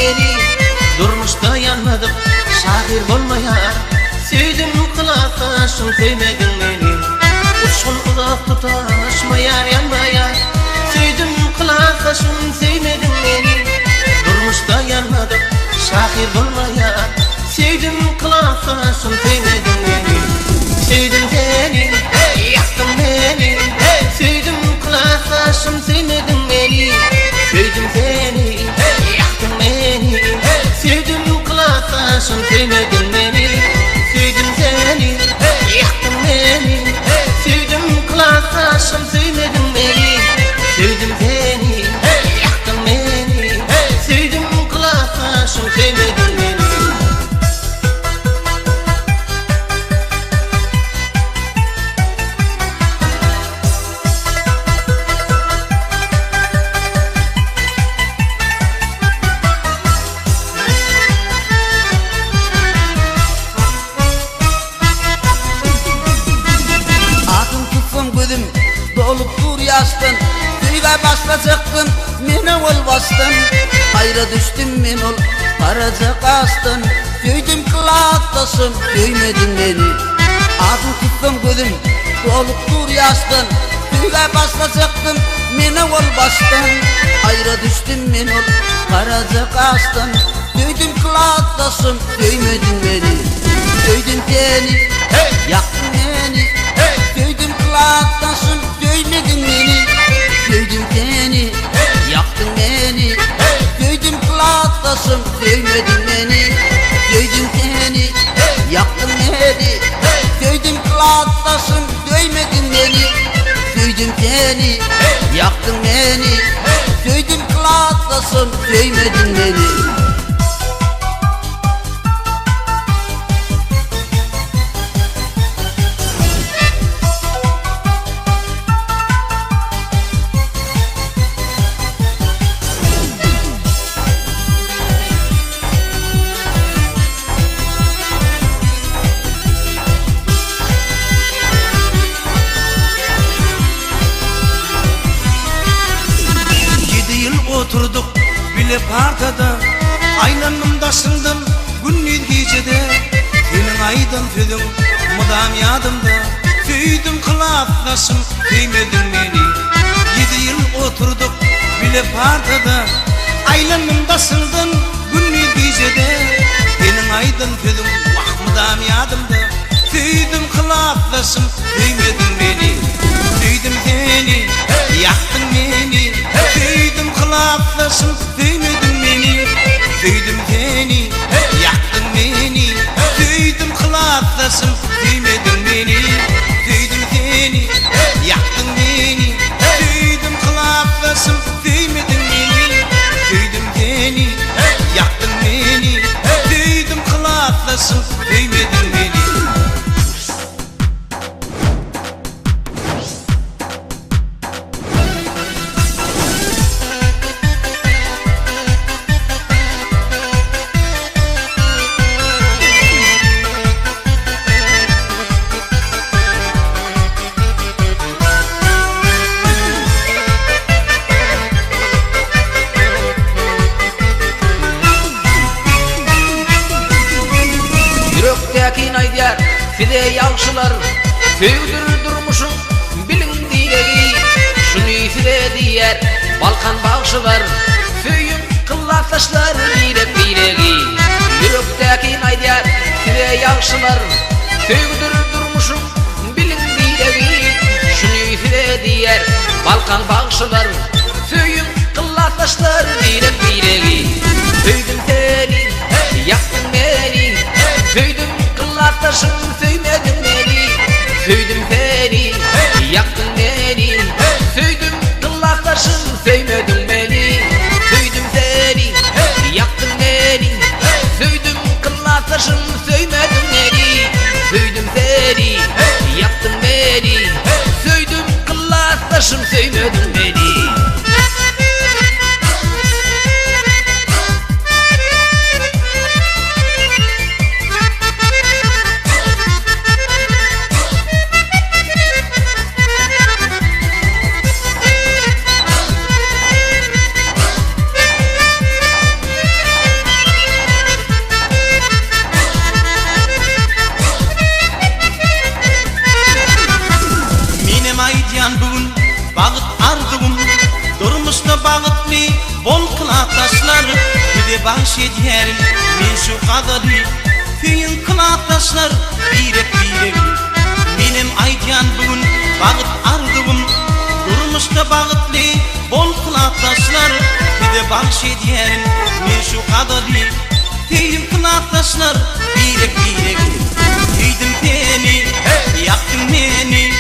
beni. Durmuşda yanmadım şahir bolmayar, sevdim kılataşım sevmedin beni. Uçun uzak tutaşmayar yanmayar, sevdim kılataşım sevmedin beni. Durmuşda yanmadım şahir bolmayar, sevdim kılataşım sevmedin beni. Sevdim seni, yaktın beni, sevdim kılataşım sevmedin beni. Sevdim seni, yaktın beni, sevdim kılataşım sevmedin beni. Sevdim seni, yaktın beni, sevdim kılataşım sevmedin beni. Sevdim seni, yaktın beni, sevdim kılataşım sevmedin beni. Dolup dur yaştın, düğe başlayacaktın, mene ol bastın. Ayrı düştüm men ol, paracak astın. Göydüm kılaktaşım, göymedin beni. Adın tuttum gözüm, dolup dur yaştın, düğe başlayacaktın, mene ol bastın. Ayrı düştüm men ol, paracak astın. Göydüm kılaktaşım, göymedin beni. Göydüm seni, yaktın beni, göydüm kılaktaşım. Göymedin beni, göydüm seni, yaktın beni. Göydüm kılaktaşım, göymedin beni. Göydüm seni, yaktın beni. Göydüm kılaktaşım, göymedin beni. Göydüm seni, yaktın beni. Göydüm kılaktaşım, göymedin beni. Oturduk bile partada, aynanımda sındım günlü gecede. Senin aydan tüdüm mudam yadımda, tüydüm kılaflasım köymedin beni. 7 yıl oturduk bile partada, aynanımda sındım günlü gecede. Senin aydan tüdüm mudam yadımda, tüydüm kılaflasım köymedin beni. Tüydüm seni, yaktın beni, tüydüm kılaflasım tüymedin beni. Tüydüm seni, yaktın beni, tüydüm kılaflasım tüymedin beni. Tüydüm seni, yaktın beni, tüydüm kılaflasım tüymedin beni. Tüydüm seni, yaktın beni, tüydüm kılaflasım tüymedin beni. Yürekteki naydiyar fide yavşılar, tüydür durmuşum bilin diyeği. Şunu fide diyer Balkan bağışılar, tüyün kıllatlaşlar direk direği. Yürekteki naydiyar fide yavşılar, tüydür durmuşum bilin diyeği. Şunu fide diyer Balkan bağışılar, tüyün kıllatlaşlar direk direği. Tüydüm seni, yaktın beni, tüydüm kıllartaşım söymedin beni. Tüydüm seni, yaktın beni, tüydüm kıllartaşım söymedin beni. Tüydüm seni, yaktın beni, tüydüm kıllartaşım söymedin beni. Tüydüm seni, yaktın beni, tüydüm kıllartaşım söymedin beni. kılataşlar bir de bahşediyerim men şu kadari Feyin kılataşlar birek Benim aytyan bugün bağıt ardıgım Durmuşta bağıtlı bol kılataşlar bir de bahşediyerim men şu kadari Feyin kılataşlar birek Teydim teni, yaktın beni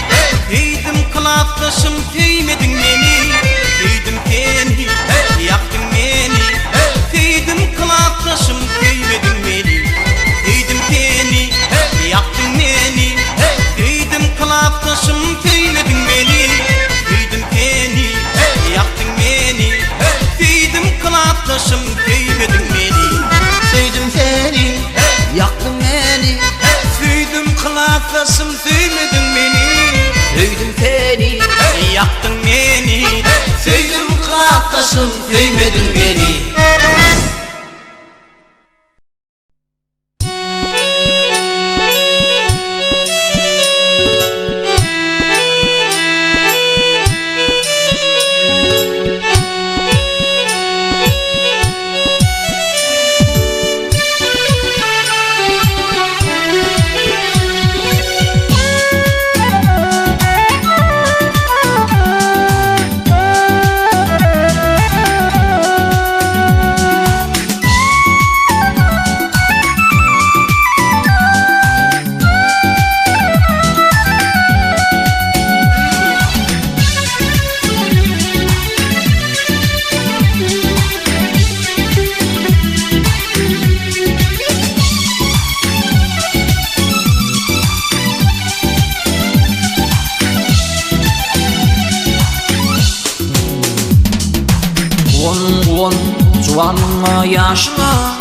Teydim kılataşım teymedin beni Teydim teni, yaktın beni Teydim kılataşım teymedin beni Teydim teni, yaktın beni Teydim kılataşım teymedin beni Teydim teni, yaktın beni Teydim kılataşım teymedin beni Sevdim seni, yaktın beni Teydim kılataşım teymedin beni Sevdim seni, yaktın beni Sevdim kılataşım sevmedin beni Juvanma yaşına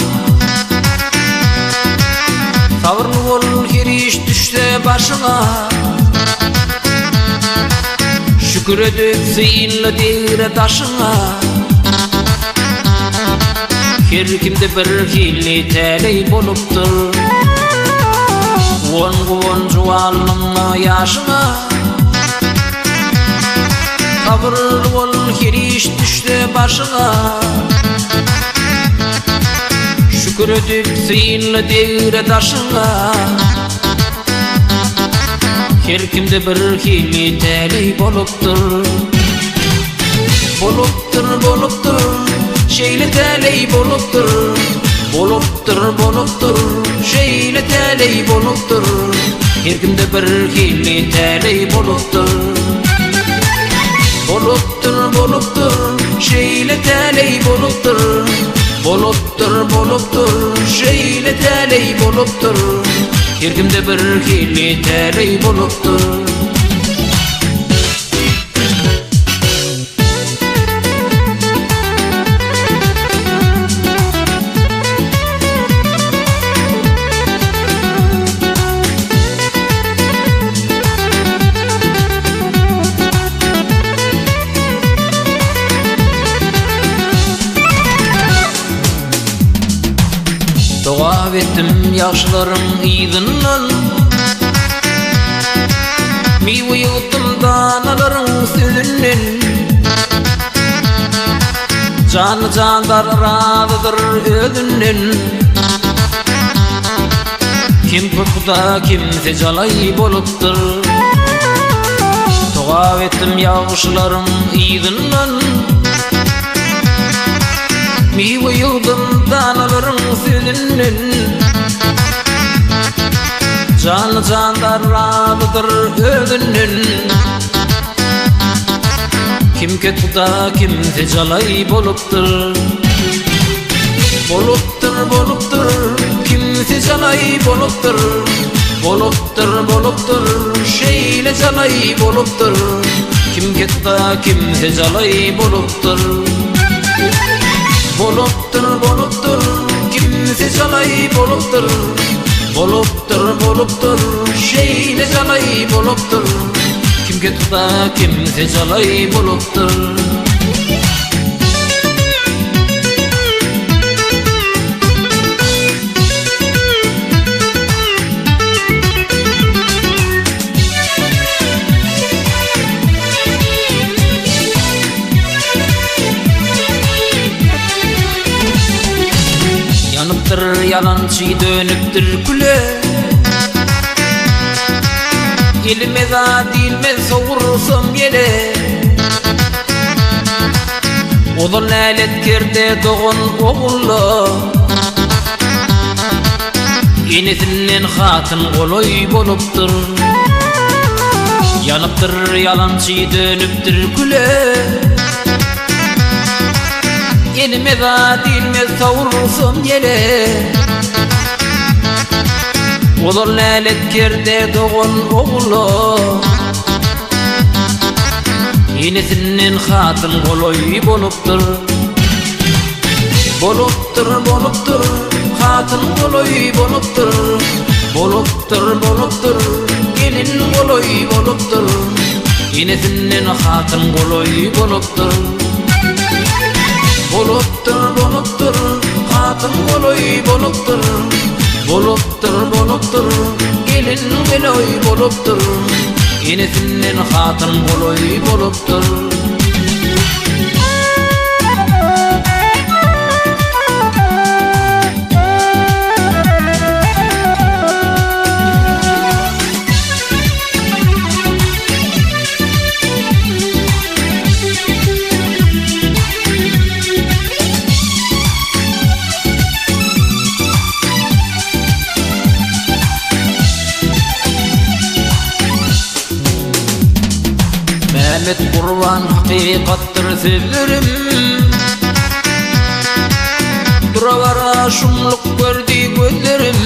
Savrul ol hiriş düşte başına Şükür edip zeyinle dire taşına Her kimde bir hili teley boluptur Guvan juvanma yaşına Savrul ol hiriş düşte başına Şükür edip zeyinle devre taşına Her kimde bir hili teley boluptur Şeyle teley boluptur Şeyle teley boluptur Her kimde bir hili teley boluptur Şeyle teley boluptur Şeyle teley boluptur Her kimde bir hili teley boluptur Dua ettim yaşlarım iyidinden Mivi yuttum danaların sütünden Canı canlar razıdır ödünden Kim pırpıda kimse calay boluptur Dua ettim yaşlarım iyidinden Mivi yuttum danaların sütünden Canı canlar razıdır ödünden Kim ketkuda kimse calay boluptur Kimse calay boluptur Şeyle calay boluptur Kim ketkuda kimse calay boluptur Kimse calay boluptur Şeyle calay boluptur Kim ketkuda kimse calay boluptur yalançı dönüptür küle. Elime da dilme soğursam yele. Oğul naletkerde doğun oğulla. Enesinden hatın oloy boluptur. Yanıptır yalançı dönüptür küle. Elime da dilme soğursam yele. Oğul naletkerde doğun oğulla. Enesinden hatın oloy boluptur. Boluptur hatın oloy boluptur. Boluptur gelin oloy boluptur. Enesinden hatın oloy boluptur. Boluptur hatın oloy boluptur. Boluptur gelin oloy boluptur. Enesinden hatın oloy boluptur. Mehmet Kurban hakikattır sözlerim. Duravara şumluk gördü gözlerim.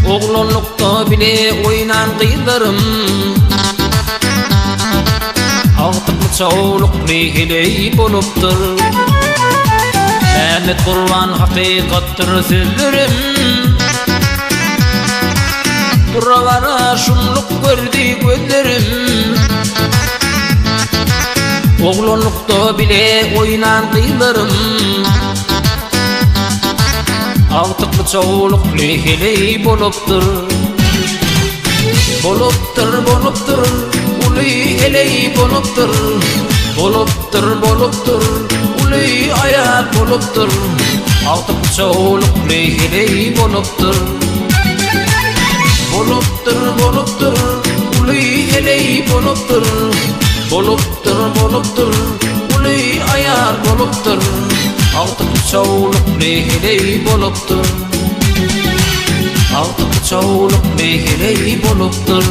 Oğlanlıkta bile oynan kıylarım. Ağtıklı çağlık lehiley boluptur. Mehmet Kurban hakikattır sözlerim. Duravara şumluk gördü gözlerim. Oğlanlıkta bile oynan kıylarım. Ağtıklı çağlık lehiley boluptur. Boluptur uli eley boluptur. Boluptur uli ayak boluptur. Ağtıklı çağlık lehiley boluptur. Boluptur uli eley boluptur. Boluptur uli ayar boluptur. Ağtıklı çağlık lehiley boluptur. Ağtıklı çağlık lehiley boluptur.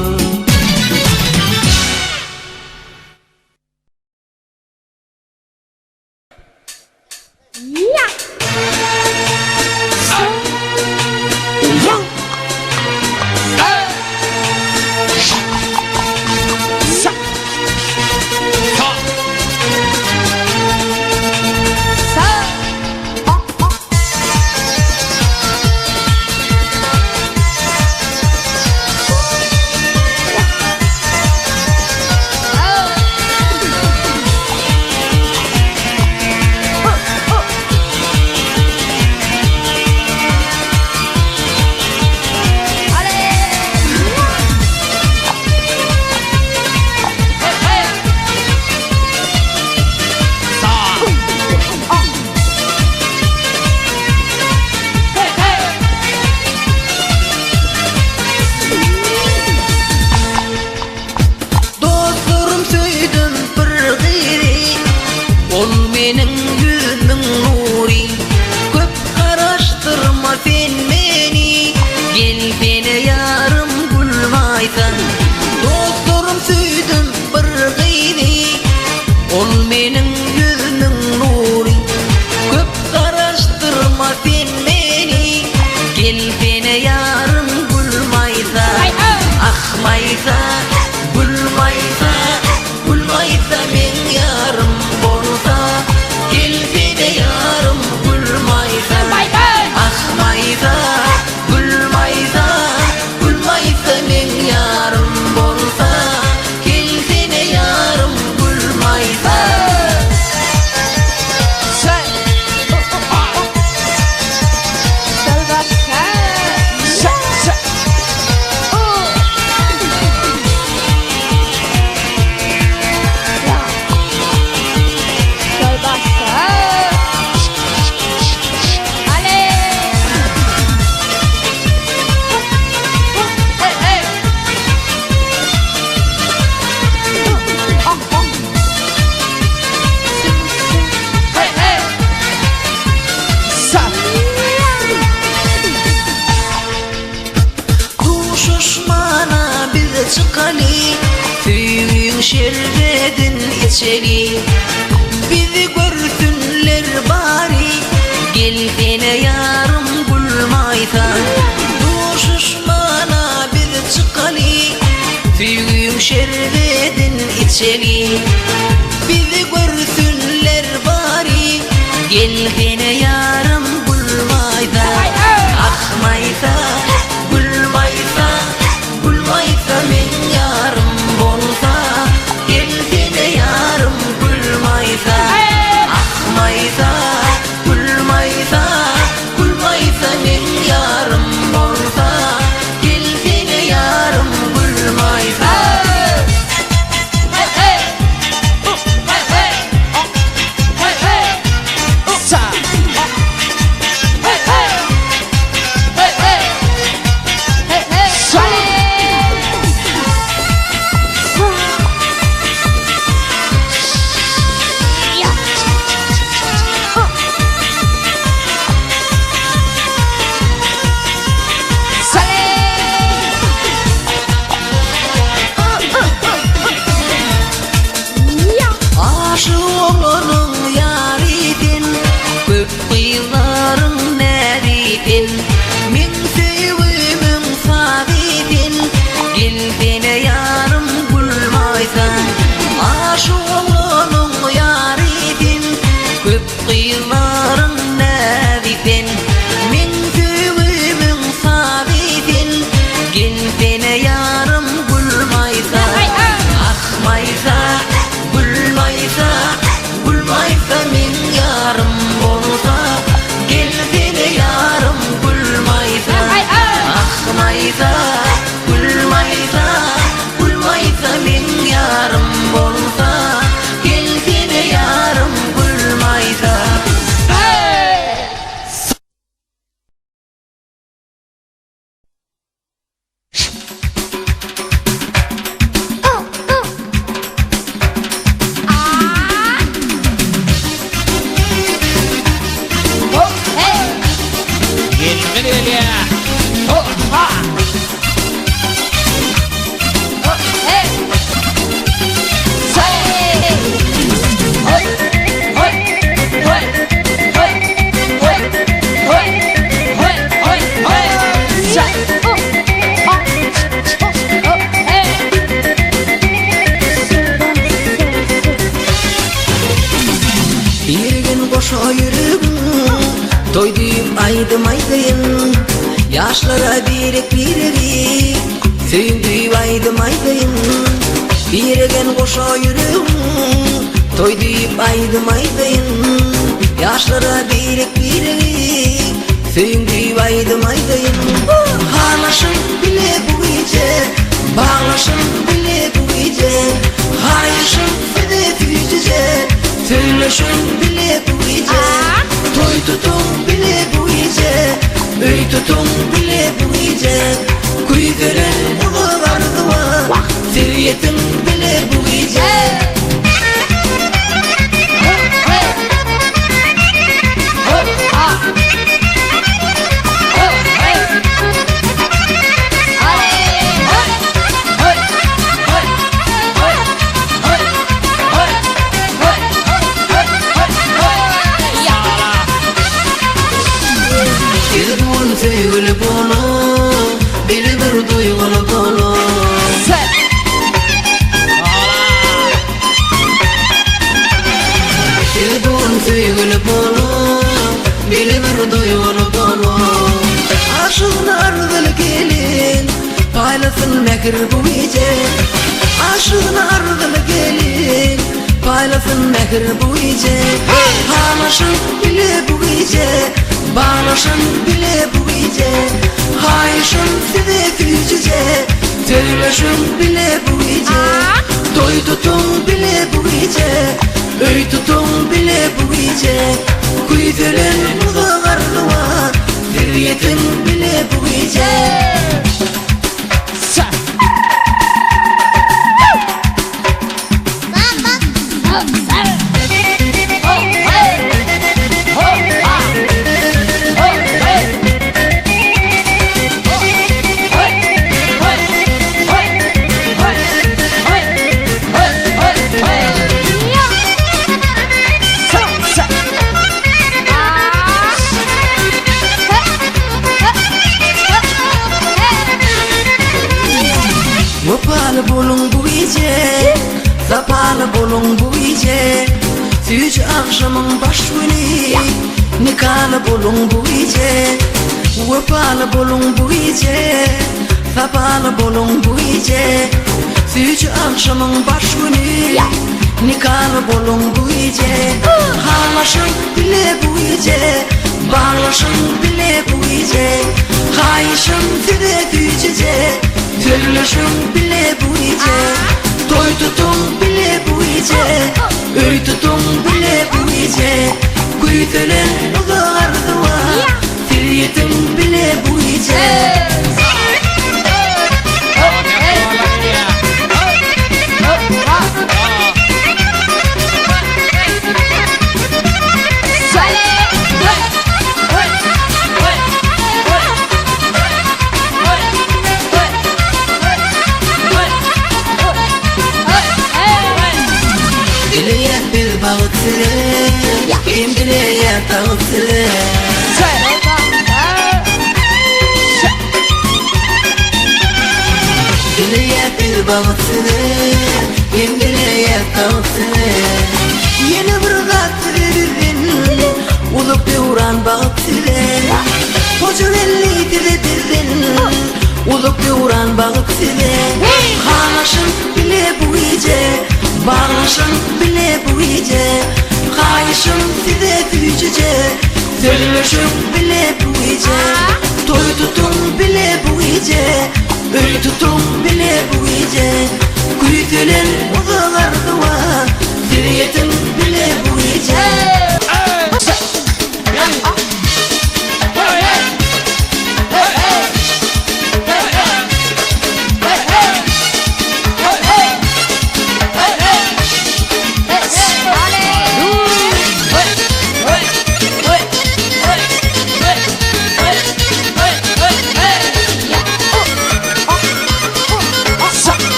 çıkalı Tüyün şerbedin içeli Bizi görsünler bari Geldiğine yarım bulmaytan Duşuşmana bir çıkalı Tüyün şerbedin içeli Bizi görsünler bari Geldiğine yarım bulmaytan Akmayta, bulmayta, bulmayta men yarım bolsa Geldiğine yarım bulmayta Akmayta, bulmayta, bulmayta men yarım bolsa Geldiğine yarım bulmayta Aşığımın yaridin Köp kıyıların neridin Min sevimin sabidin Geldiğine yarım bulmaysan Aşığımın yaridin Köp kıyıların neridin Min sevimin sabidin Geldiğine yarım bulmaysan Akmaysa Bulmaysa min yarım olsa Geldiğine yarım bulmaysa Akmaysa Bulmaysa min yarım olsa Geldiğine yarım bulmaysa Bir gün koşa yürüdüm Doydum aydım aydayım Yaşlara birek birek Söyündüm aydım aydayım Bir gün koşa yürüdüm Doydum aydım aydayım Yaşlara birek birek Söyündüm aydım aydayım Halaşım bile bu gece Bağlaşım bile bu gece Hayışım fide fücece Söyleşim bile bu gece Toy tutum bile bu gece Öy tutum bile bu gece Kuy gören ulu vardı mı Seviyetim bile bu gece Sevgili bunu Beni bir duygulu bunu Sevgili bunu Beni bir duygulu bunu Aşığın ardılı gelin Paylasın mekir bu gece Aşığın ardılı gelin Paylasın mekir bu gece Halaşın bile bu gece Bağlaşın bile bu gece Hayışın size fücece Söyleşin bile bu gece Toy tutum bile bu gece Öy tutum bile bu gece Kuy gören ulu vardı mı Seviyetim bile bu gece Süyücü akşamın baş günü Nikahlı bulun bu gece Vefalı bulun bu gece Safalı bulun bu gece Süyücü akşamın baş günü Nikahlı bulun bu gece Halaşın bile bu gece Bağlaşın bile bu gece Kayışın size gücece Türlüşün bile bu gece Toy tutun bile bu gece Öy tutun bile bu gece Kuyutelen uzardı var Siriyetin bile bu gece Kim dileye tavsile Dileye bir bağıtsile Kim dileye tavsile Yeni bir gatırırın Ulup yuran bağıtsile Koca belli diledin Ulup yuran bağıtsile Halaşın bile bu gece Bağlaşın bile bu gece Kayışın size gücece Sürülüşün bile bu gece Toy tutun bile bu gece Öy tutun bile bu gece Kuyutelen uzağardı var Siriyetin bile bu gece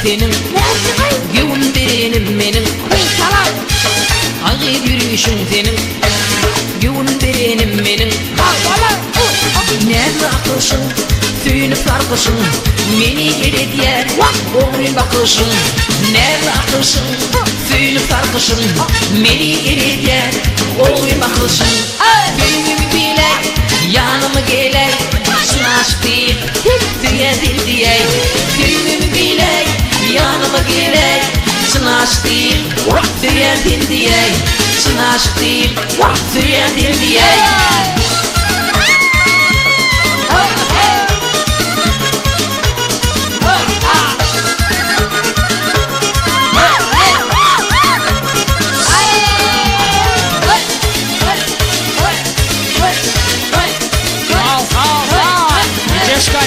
Senin Güvün benim benim Ağır yürüyüşün senin Güvün benim benim Nerede akılsın Suyunu sarkışın Meni geri diyer Oğlun bakışın Nerede akılsın Suyunu sarkışın Meni geri diyer Oğlun bakışın Gönlümü bile Yanımı gele Sınaş değil Dünya dil diye Gönlümü bile Yanıma geley, sınaş değil, söylendin diye Sınaş değil, söylendin diye Deşka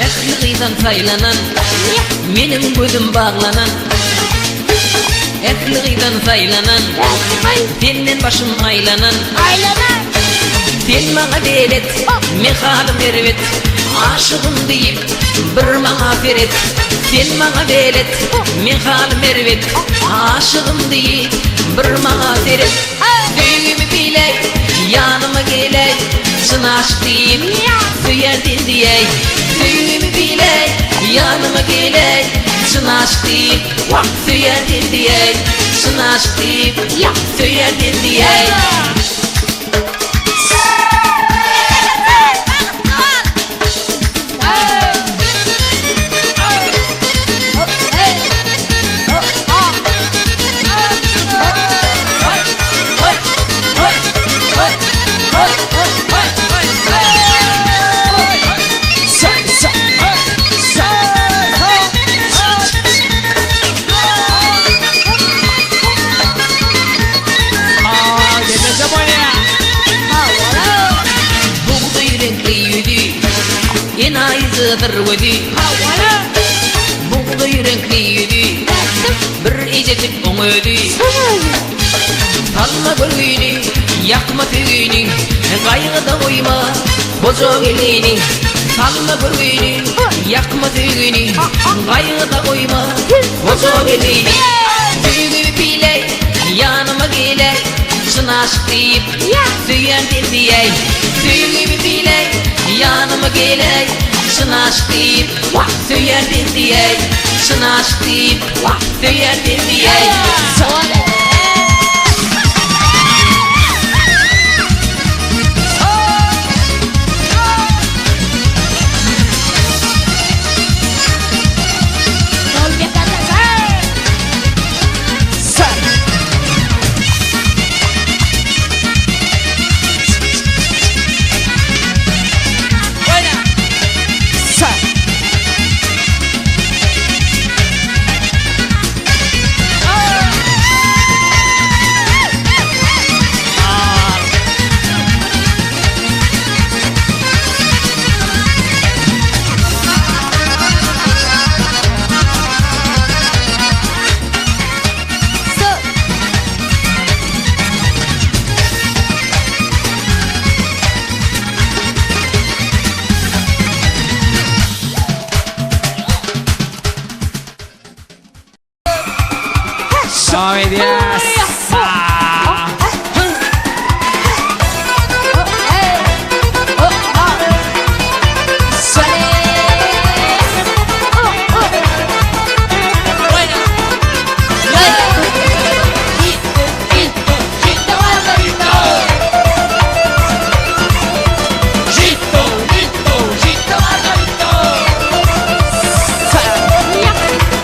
Ehliyden saylanan Benim gözüm bağlanan Ehliyden saylanan Senden başım aylanan Sen bana delet Mehalim ervet Aşığım deyip Bir bana feret Sen bana delet Mehalim ervet Aşığım deyip Bir bana feret Düğümü bile Yanıma geley Sınaş deyip Söyerdin diye Düğümü bile Yanıma geley Sınaş deyip Söyerdin diye Sınaş deyip Söyerdin diye Zırvedi Buğday renkliydi Bir ececik oңödi Tanma gölgüni Yakma tügüni Kaygıda koyma Bozo gelini Salma bürgini, yakma düğünü, kayıda koyma, bozo gelini. Düğünü bile, yanıma gele, sınaş deyip, süyen diye. Düğünü bile, yanıma gele, sınaş deyip, süyen diye. Sınaş deyip, süyen diye. Comedias.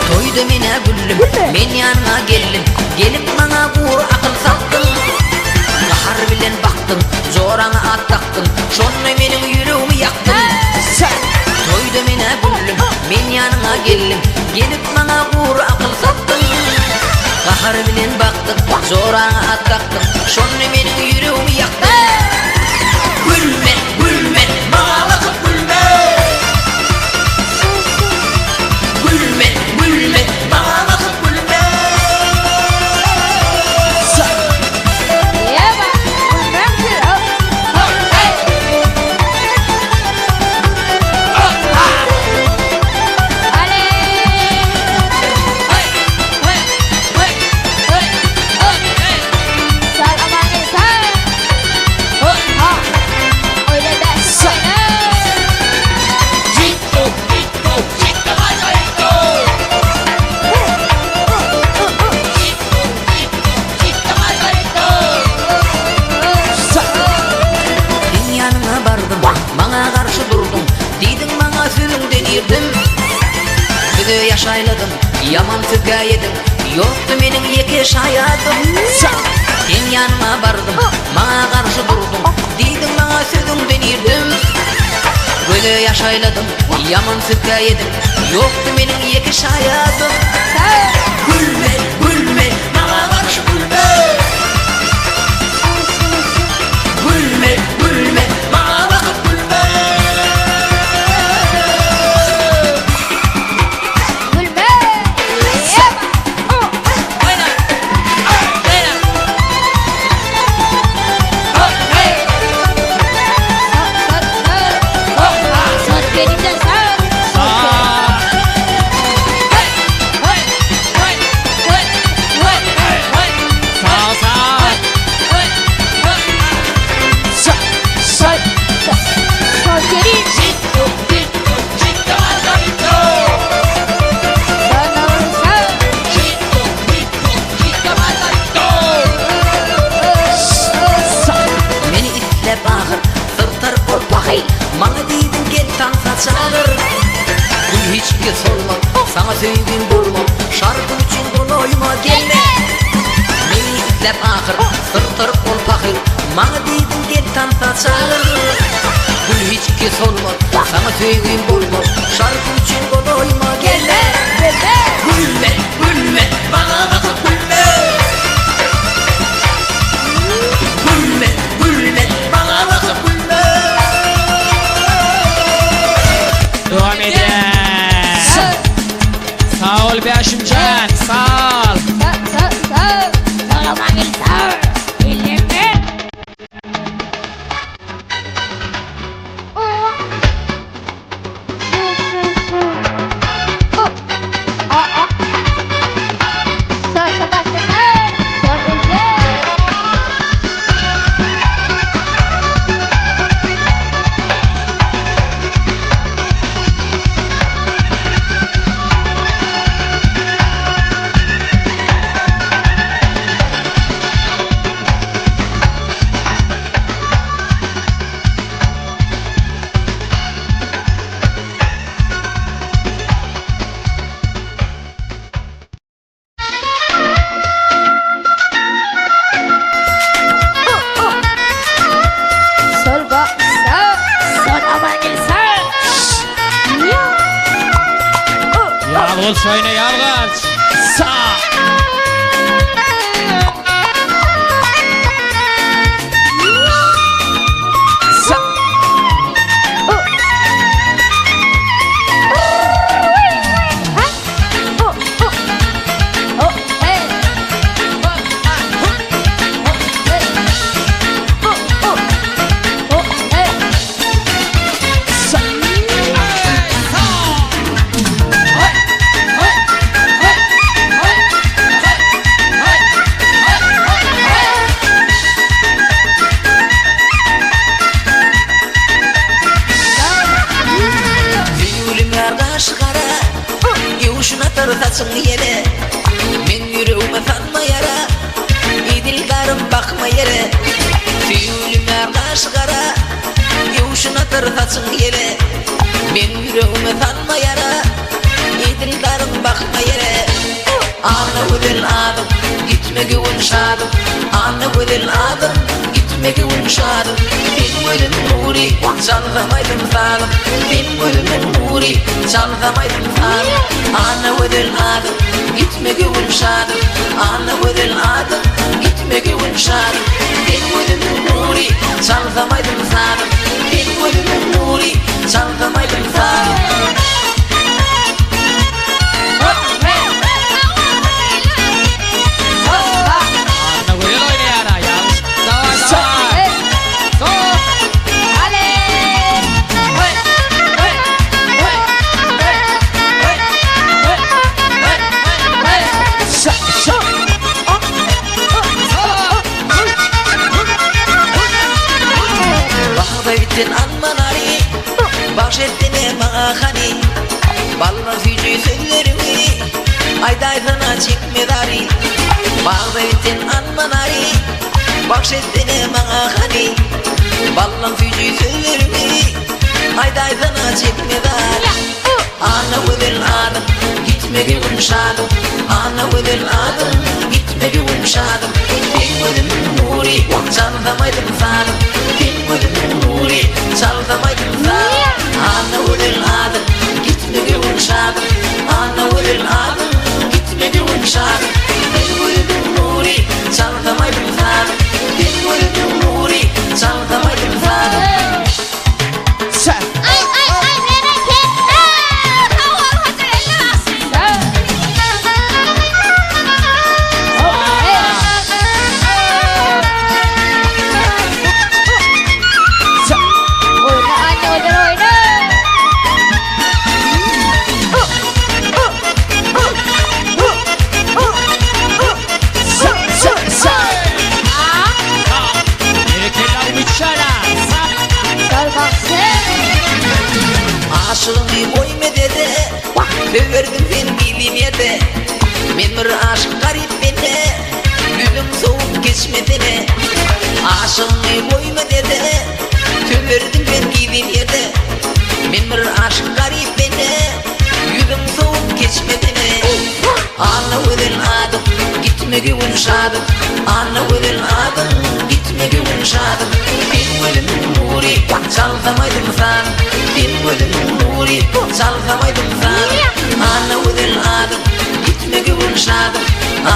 Toydu mine güllüm, men yanına geldim. Gelip bana vur akıl sattın. Kahar bilen baktın, zorana at taktın. Şonla benim yüreğimi yaktın. Toydu mine güllüm, men yanına geldim. Gelip bana vur akıl sattın. Kahar bilen baktın, zorana at taktın. Şonla benim yüreğimi yaktın. Gülme, gülme, bana bakıp gülme. Gülme, gülme, bana bakıp gülme. Yaşayladım, yaman tüga yedim. Yoktu benim yekeş hayatım. Sen yanıma bardım, bana karşı durdun. Deydin bana sözümden irdim. Böyle yaşayladım, yaman tüga yedim. Yoktu benim yekeş hayatım. Gülme, gülme, bana karşı gülme. Gülme, gülme, bana bakıp gülme. Bana deydin gel tansa çağır. Gül hiç kes olma, sana sevgim durma. Şarkım için dolayma gelme. Beni itlep ahır, sırtır ol pakır. Bana deydin gel tansa çağır. Gül hiç kes olma, sana sevgim durma. Şarkım için dolayma gelme. Gülme, gülme, bana bakıp gülme. Gülme, gülme, bana bakıp gülme. Comedias. Sağ ol be Aşımcan, sağ ol. Yalgız oyna yalgız. Sağ. Tartasın yere men yüreğime sanma yara İdildarım bakma yere tüyülüme karşı kara yuşuna tartasın yere men yüreğime sanma yara İdildarım bakma yere Anne güzel adım gitme güvün şadım Anne güzel adım gitme güvün şadım Ben gülüm nuri çaldamaydım zalim Ben gülüm nuri çaldamaydım zalim Anne güzel adım gitme güvün şadım Anne güzel adım gitme güvün şadım Ben gülüm nuri çaldamaydım zalim Ben gülüm nuri çaldamaydım zalim Bahvettin anmanari Bahşettine mahani Balma fücü sözlerimi Ayday sana çekmedari Bahvettin anmanari Bahşettine mahani Balma fücü sözlerimi Ayday sana çekmedari Anne güzel adım gitme güvün şadım Anne güzel adım gitme güvün şadım Ben gülüm nuri çaldamaydım zalim Ben gülüm nuri çaldamaydım zalim Anne güzel adım gitme güvün şadım Anne güzel adım gitme güvün şadım Ben gülüm nuri çaldamaydım zalim Ben gülüm nuri çaldamaydım zalim Aşığımı koyma dede Severdim sen bilin yede Men bir aşık garip bende Gülüm soğuk geçmedene Aşığımı koyma dede Severdim sen bilin yede Men bir aşık garip bende Gülüm soğuk geçmedene Anne güzel adım gitme güvün şadım Anne güzel adım gitme güvün şadım Ben gülüm nuri çaldamaydım zalim Ben gülüm nuri çaldamaydım zalim Anne güzel adım gitme güvün şadım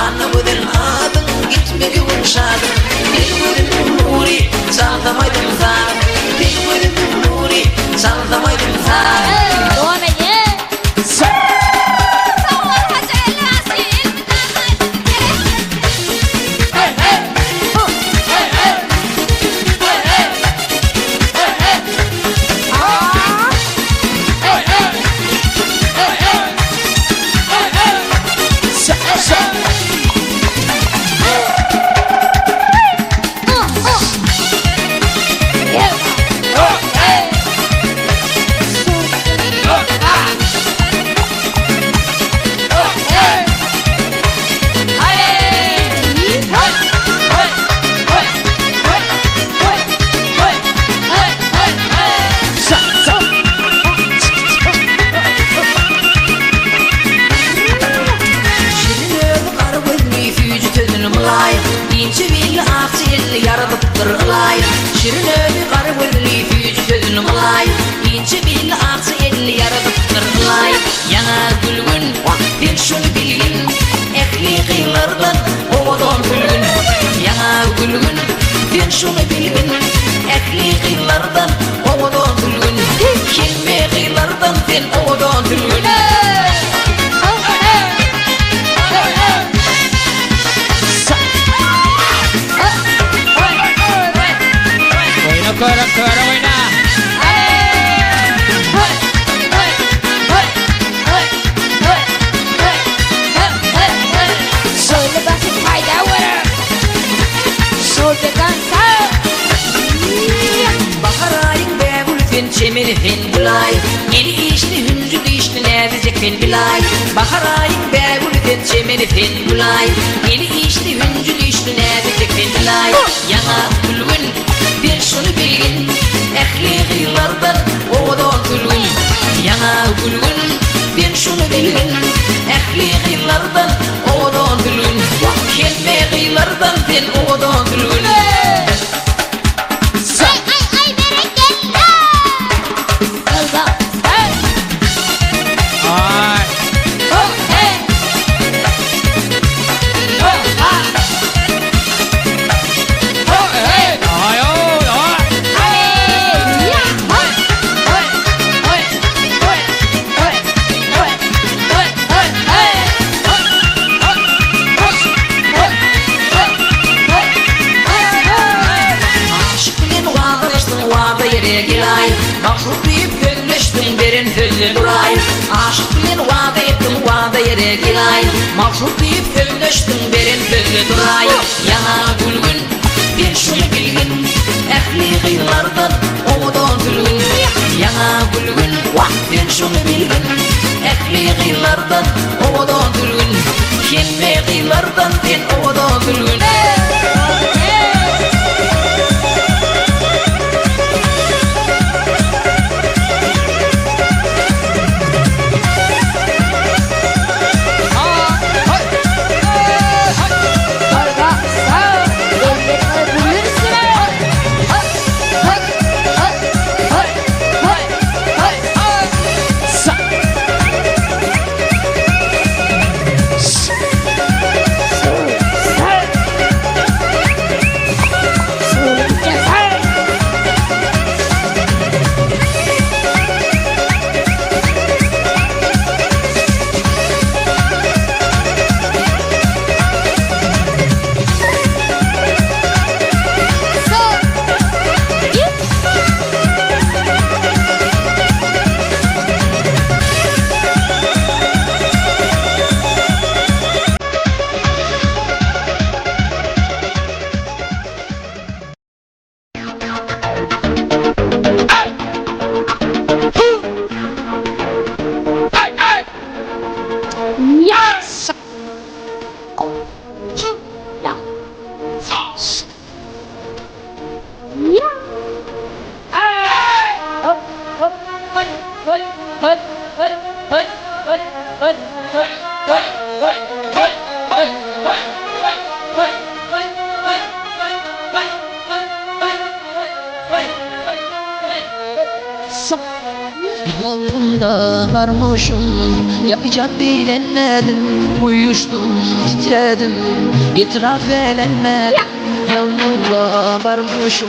Anne güzel adım gitme güvün şadım Ben gülüm nuri çaldamaydım zalim Ben gülüm nuri çaldamaydım zalim Doğan Ege Şirin ömü karı gözlü fücü sözünü malay İnce billi aksı elli yaradıktır gülay Yana gülgün bir şunu bilgin Ehli kıylardan oğudan gülgün Yana gülgün bir şunu bilgin Ehli kıylardan oğudan gülgün Kelme kıylardan sen oğudan gülgün Oyna köre oyna. Söyle bakayım hayda vurur. Söyle dansa. Bahar ayın be gülfen çemeni fen gülay Eli işli hüncü dişli nevize fen gülay Bahar ayın be gülfen çemeni fen gülay Eli işli hüncü dişli nevize fen gülay Yana gülgün bir şunu bilgin Ehli gıylardan oğudan gülgün Yana gülgün bir şunu bilgin Ehli gıylardan oğudan gülgün Kelme gıylardan sen oğudan gülgün Ay bereketli. Söyle. Ay. Oh hey. Oh ha. Oh hey. Ay oy ay. Hey. Ya. Hey. Hey. Hey. Hey. Hey. Hey. Hey. Hey. Aşık bilen vazgeçtin vada yere gilay Mahşuk deyip gönleştin derin sözlü duray Aşık bilen vada ettin vada yere gilay Mahşuk deyip gönleştin derin sözlü duray Yana gülgün bir şunu bilgin Ehli kıylardan oğudan gülgün Yana gülgün bir şunu bilgin Ehli kıylardan oğudan gülgün Kelme kıylardan sen oğudan gülgün Yolunda varmışım yapacak bilemedim Uyuştum titredim itiraf edemedim Yolunda varmışım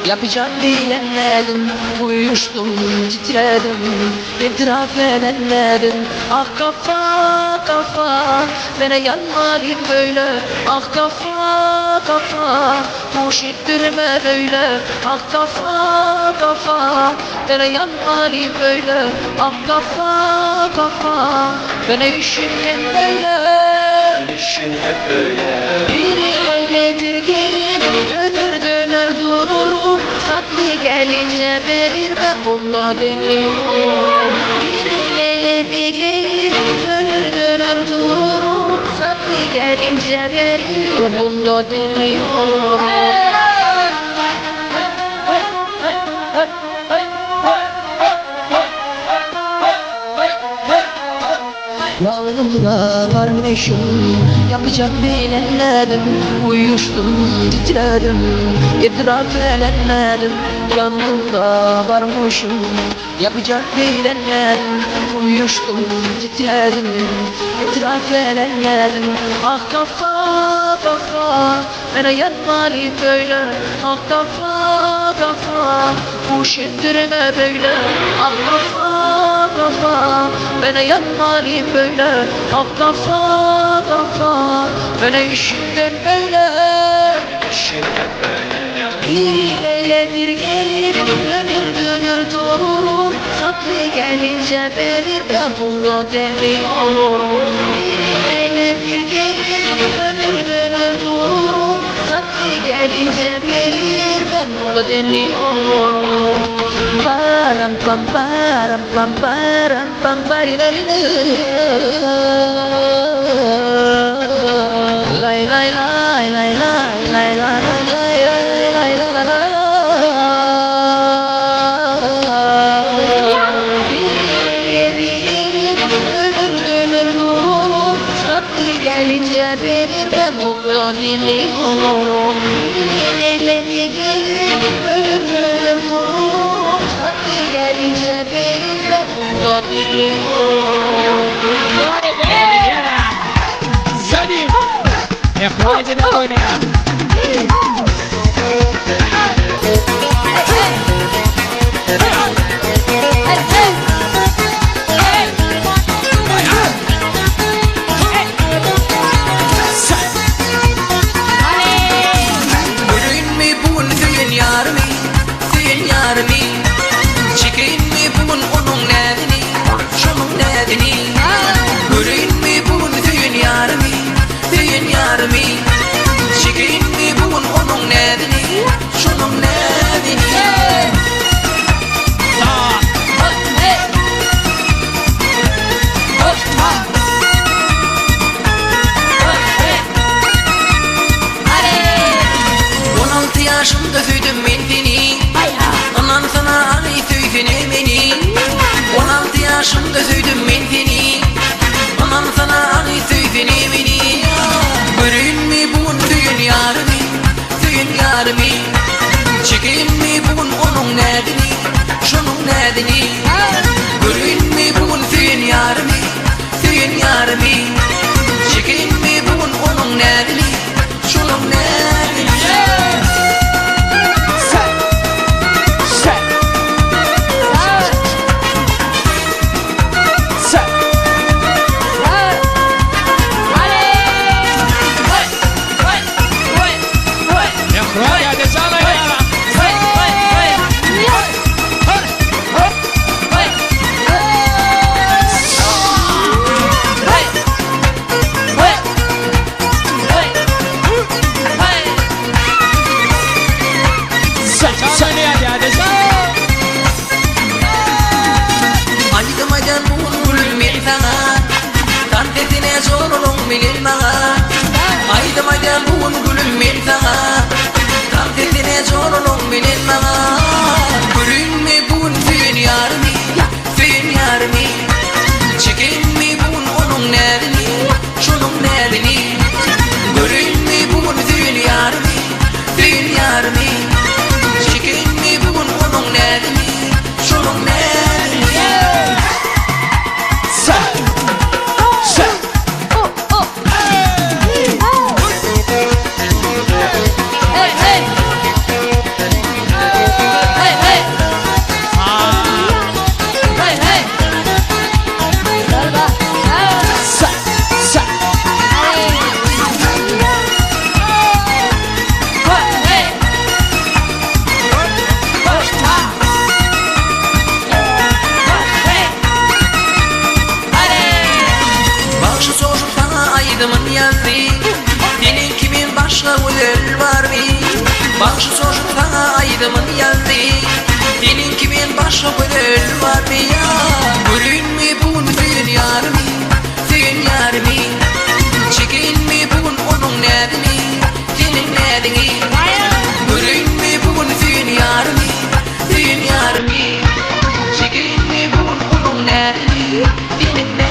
yapacak bilemedim Uyuştum titredim itiraf edemedim Ah kafa kafa bana yanmalıyım böyle Ah kafa kafa hoş ettirme böyle Ah kafa kafa bana yanmalıyım böyle Ah kafa kafa bana işim hep böyle İşim hep böyle biri öyledir gelir döner döner dururum Tatlı gelince verir ben bunda deniyorum Biri öyledir gelir döner döner dururum Tatlı gelince verir ben bunda deniyorum Yalnız Yanımda varmışım, yapacak bilemedim. Uyuştum, titredim, itiraf edemedim. Yanımda varmışım, yapacak bilemedim. Uyuştum, titredim, itiraf edemedim. Ah kafa kafa, bana yatmalı böyle. Ah kafa kafa, boş ettirme böyle. Ah kafa kafa, bana yatmalı böyle. Ah kafa kafa, bana işimden böyle. Bir gelir dönür dönür dururum. Tatlı gelince verir ben bunu deli olurum. Bir gelir dönür dönür dururum. Tatlı gelince verir ben bunu deli olurum. Param pam param pam param pam lay lay lay lay lay lay lay gelince beni ben oluyor dili olurum. Elleri gelir ölürüm olurum. Tatlı gelince beni ben oluyor dili olurum. Zani. İhraç da oynayalım. Yaşımda süydüm ben seni, anan sana anı söysene beni. 16 yaşımda süydüm ben seni, anan sana anı söysene beni. Görün mü bugün düğün yarımı, düğün yarımı. Çekeyim mi bugün onun nedeni, şunun nedeni. Görün mü bugün düğün yarımı, düğün yarımı. Çekeyim mi bugün onun nedeni, şunun nedeni. Aydım bugün gülüm men sana, tam tezine zorunum benim bana. Gülün mi bugün düğün yarımı, düğün yarımı. Çekeyim mi bugün onun nedeni, şunun nedeni. Gülün mi bugün düğün yarımı, düğün yarımı. Çekeyim mi bugün onun nedeni, şunun nedeni. Aydımın yazdı, senin kimin başka gülür var mı? Bak şu çocuk sana aydımın yazdı, senin kimin başka gülür var mı ya? Gülün mü bugün düğün yarımı, düğün yarımı. Çekin mi bugün onun nedeni, senin nedeni. Gülün mü bugün düğün yarımı, düğün yarımı. Çekin mi bugün onun nedeni, senin nedeni.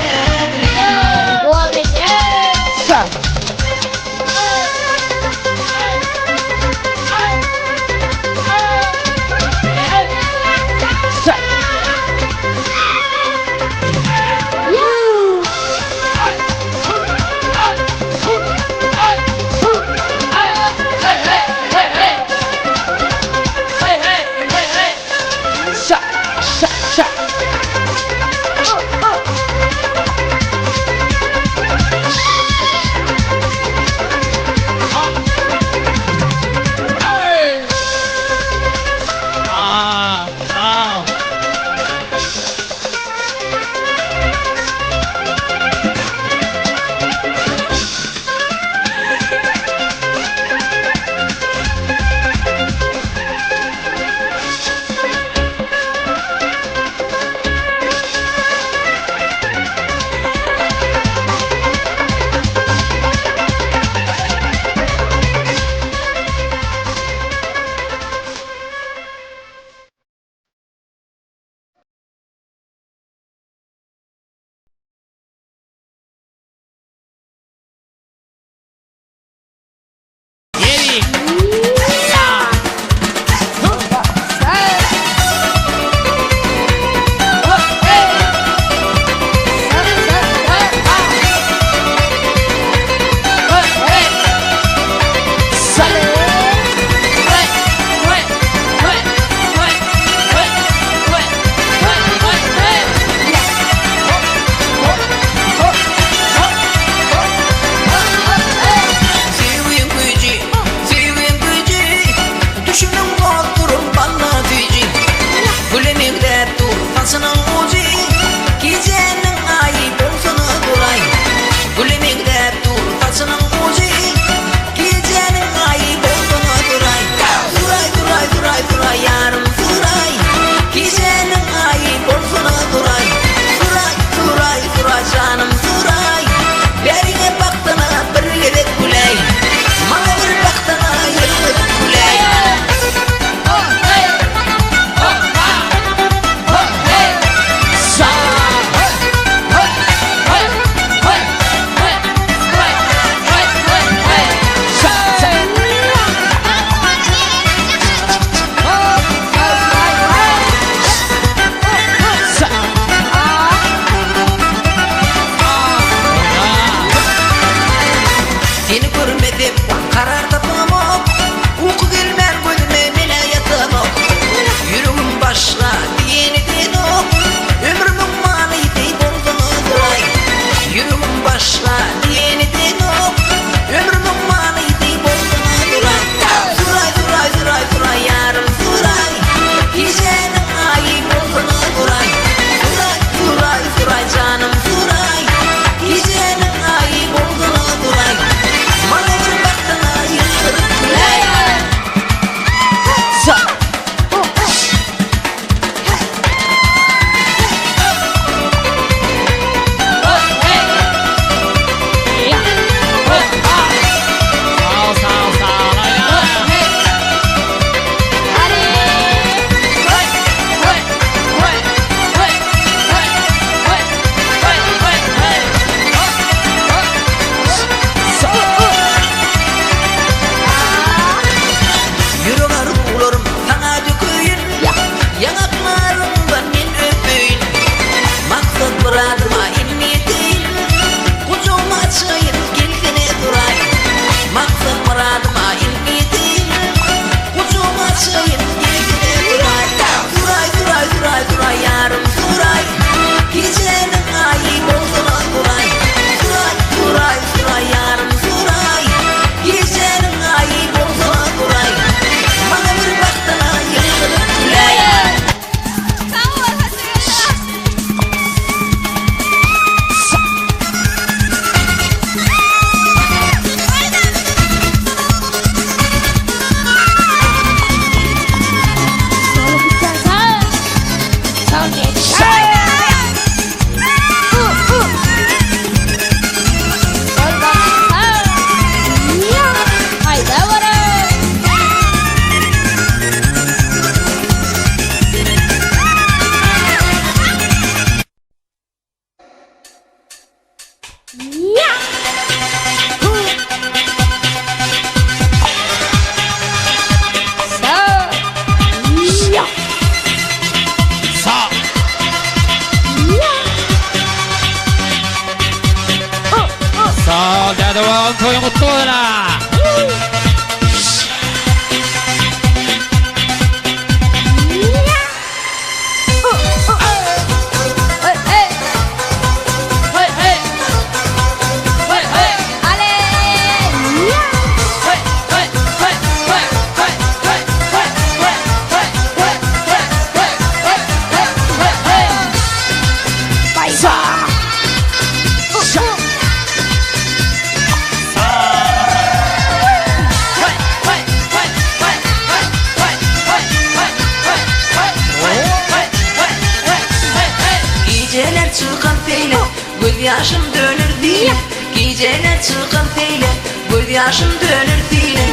yaşım dönür dile Gecene çıkın teyle Göz yaşım dönür dile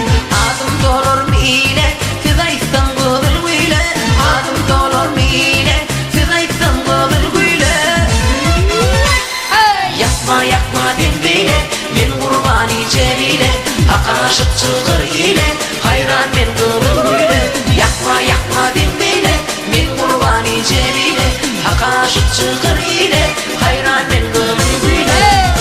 Adım dolur mu ile Fidayttan kılır güyle Adım dolur mu ile Fidayttan kılır güyle Yapma yapma denbeyle Men kurbani cebile Hak aşık çıkır ile Hayran men kılır güyle Yapma yapma denbeyle Men kurbani cebile Hak aşık çıkır ile Hayran men kılır güyle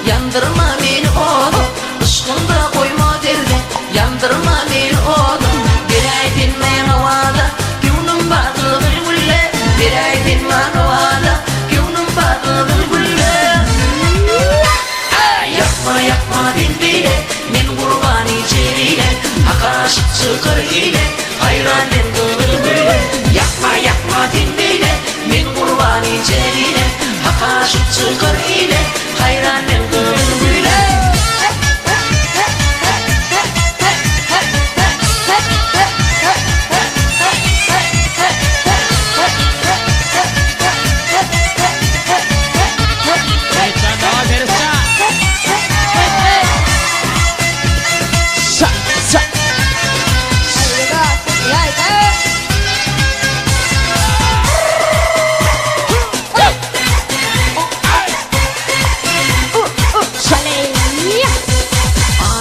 Yandırma beni oğlum Işkında koyma derdi Yandırma beni oğlum Bir ay dinmeyen havada Gönlüm batı bülbülle Bir ay dinmeyen havada Gönlüm batı bülbülle Yapma yapma dinbeyle Men kurbani celiyle Hak aşık çıkır ile Hayran men kılır böyle Yapma yapma dinbeyle Men kurbani celiyle Hak aşık çıkır ile Hayran men kılır böyle Geçen daha verirsen.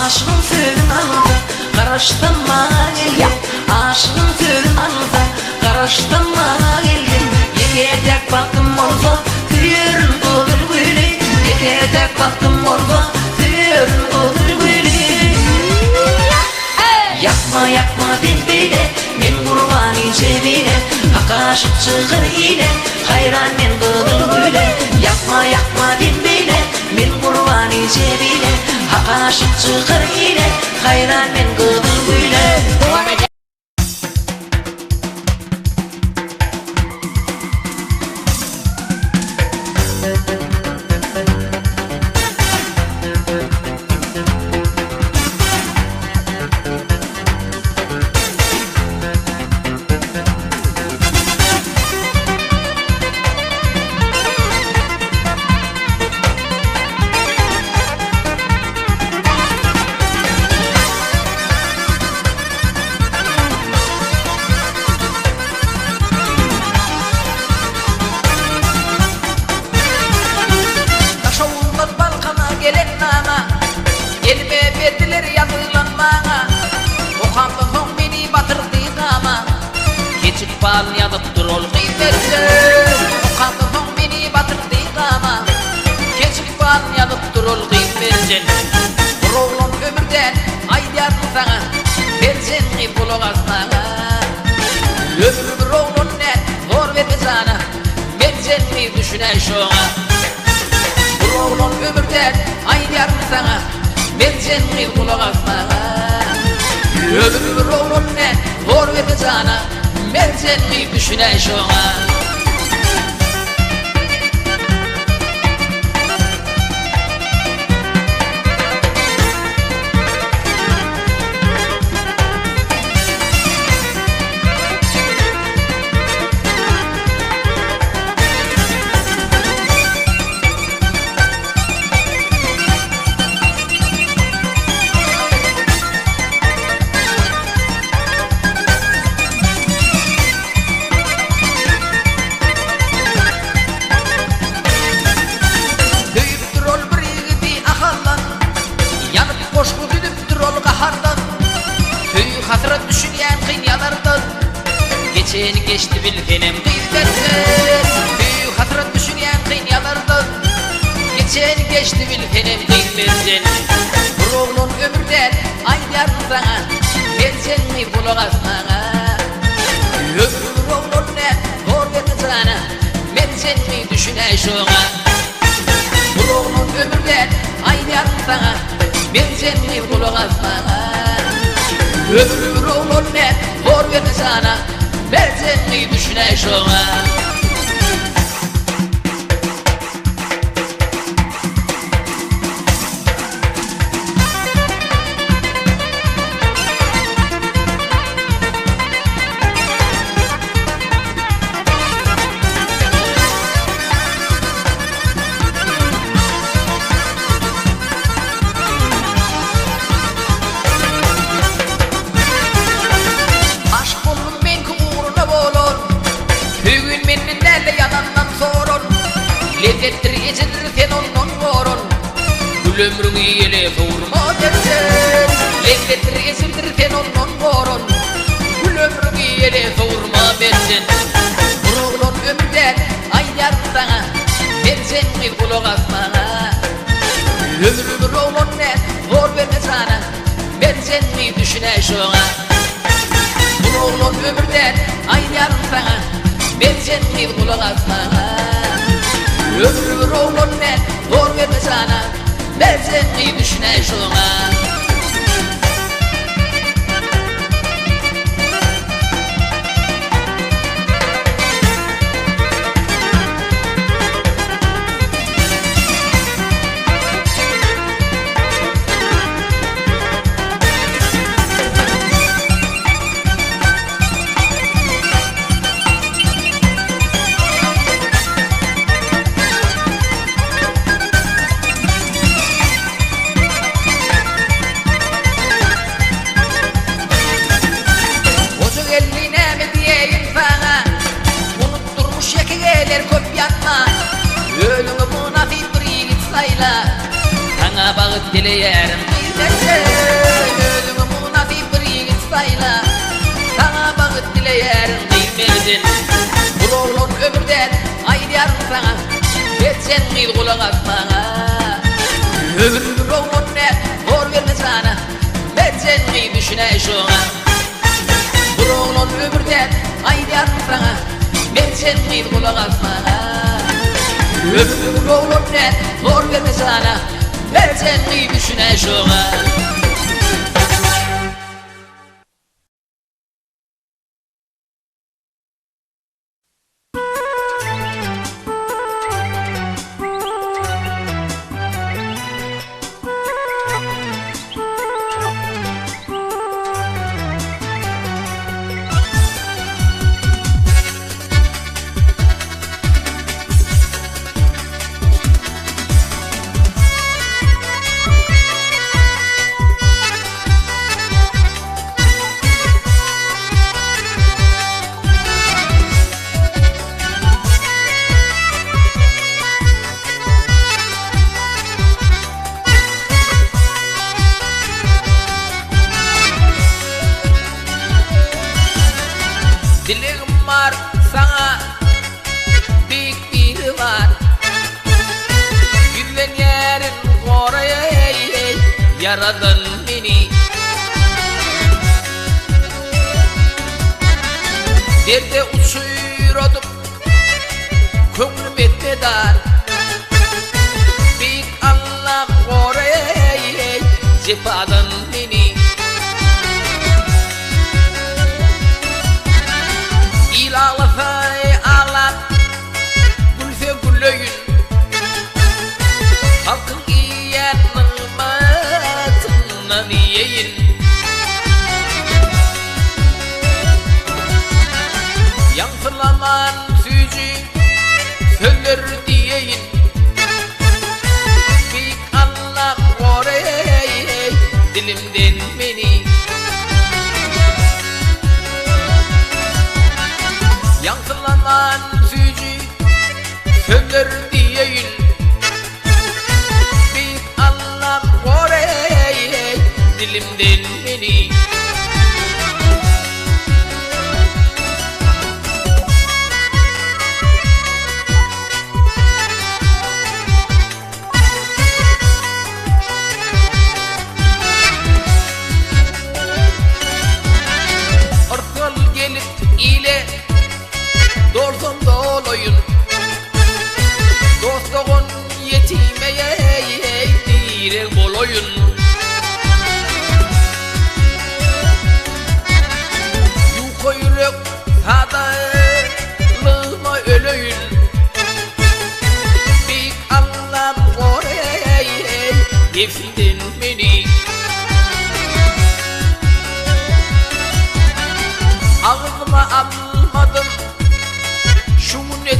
Aşkın sözün aldı Karıştın bana geldin Aşkın sözün aldı Karıştın bana geldin Yekedek baktım olsa Tüyürün kılır böyle Yekedek baktım olsa Tüyürün kılır böyle Yapma yapma denbeyle Men kurbani cebile Hak aşık çıkır ile Hayran men kılır böyle Yapma yapma denbeyle Men kurbani cebile Hak aşık çıkır ile Hayran men kılır böyle Bal yanıp dur ol kıymetsin Kandım beni batırdı ama Geçip bal yanıp dur ol kıymetsin Vurulun ömürden aydiyar sana Versin ki bulunaz sana Ömrüm vurulun ne zor verdi sana Versin ki düşünen şuna Vurulun ömürden aydiyar sana Versin ki bulunaz sana Ömrüm vurulun ne zor verdi sana Ben seni düşünen şuna Geçeni geçti bilgenim kıymetsin Büyük hatırat düşünen kıyyalardan Geçeni geçti bilgenim kıymetsin Bu oğlun ömürden aydar sana Ben seni bulunaz sana Ömür oğlun ne zor verdi sana Ben seni düşüne şoğa Buruğunun ömürden aylar sana Ben seni kulak asmana Ömür oğlun ne hor verdi sana Ben seni düşüne şoğa Lezzettir içindir sen onun vorun Gül ömrünü yele vurma dersen Lezzettir içindir sen onun vorun Gül ömrünü yele vurma dersen Vuruğun ömürden aylar sana Ben seni kulak asmana Ömrümü oğlun ne vur verme sana Ben seni düşüne şoğa Vuruğun ömürden aylar sana Ben seni kulak asmana Ömrümü oğlun ne hor verme sana Ben seni düşüne şoğa Ölümü bu nasip bir yiğit sayla Sana bağıt dileyerim bilmezsen Ölümü bu nasip bir yiğit sayla Sana bağıt dileyerim bilmezsen Bu oğlun ömürden aydıyarım sana Ben seni kulak asmana Ömrümü oğlun ne hor verme sana Ben seni düşüne şoğa Bu oğlun ömürden aydıyarım sana Ben seni kulak asmana Ömrümü oğlum ne hor verme sana Ben seni düşüne şoğa Dileğim var sana büyük biri var Gülen yerin oraya yaradın beni Derde uçuyordum Kömrüm etme dar Büyük Allah oraya cephadan beni İlahlıfay ağlar Gülfe gülöyün Halkın iyen nılmatından yiyin Yankılaman sücü Söyler diyeyin Büyük Allah oraya dilimden beni Yankılanan sücü söyler diyeyin Büyük Allah oraya dilimden beni Ortal gelip ile Dorzum doloyun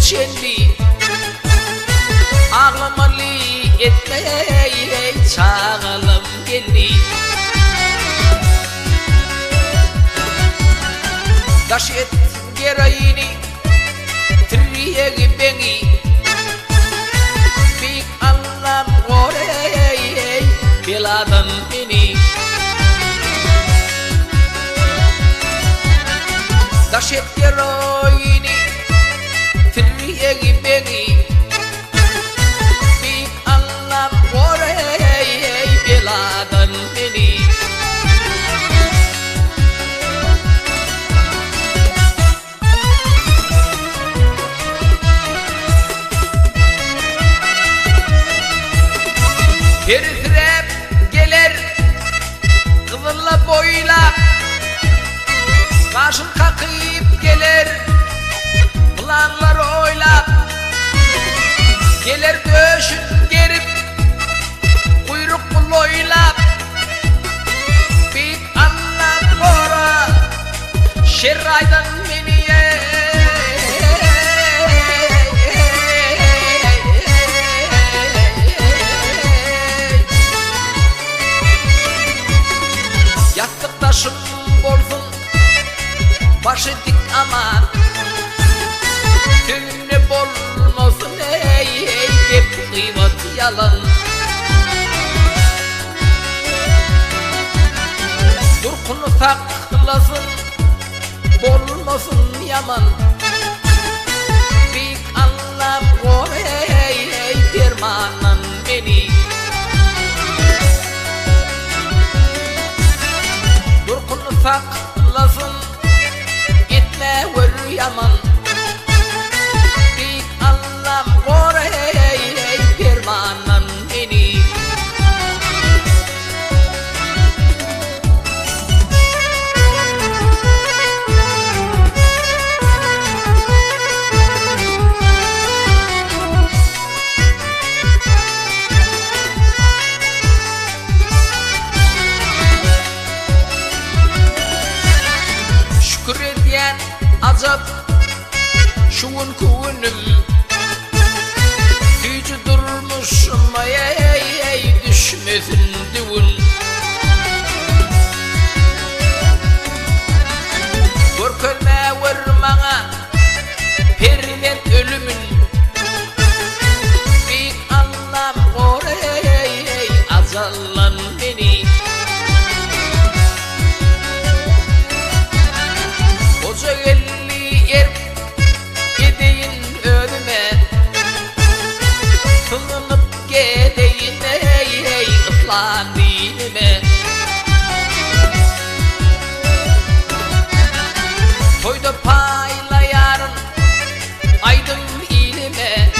içendi Ağlamalı etmeyle çağalım geldi Daş et gereğini triye beni Bir anlam orey beladan beni Daş et gereğini triye beni Bir anlam orey beladan beni Herifrep gelir kıvırla boyla Karşın kakıyıp gelir planlar oylap Gelir döşün gerip kuyruk buloylap Bir anlam bora şerraydan meniye Yattık taşım bolsun başı dik aman Tümüne bolmasın hep kıymet yalan Durkunu saklasın bolmasın yaman Bir anlam orey dermanan beni Durkunu saklasın gitme vur yaman Bir anlam orey dermanan beni Şükrediyen azap şuun kuvunum Gücü durmuşum ay düşmesin divun Korkölme vurmana permet ölümün Bir anlam orey azallan beni Koca elli er gideyin ölüme Kılınıp gideyin ıflan dinime Toyda paylayarın aydım ilime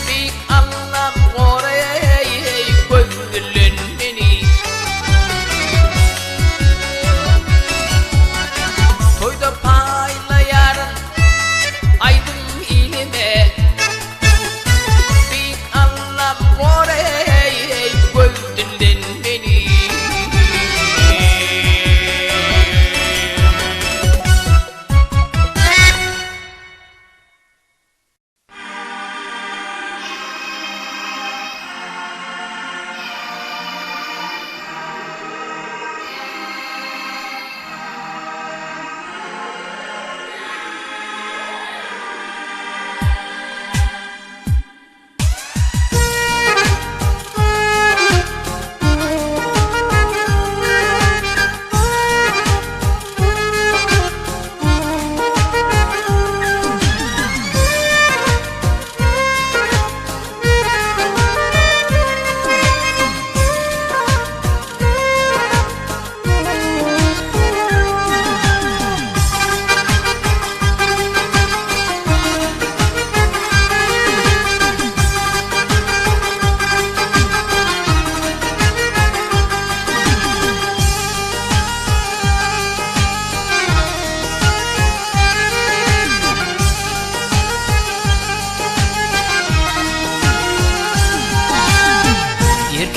Bir anlam oraya gözlün beni Toyda paylayarın aydım ilime Bir anlam oraya gözlün beni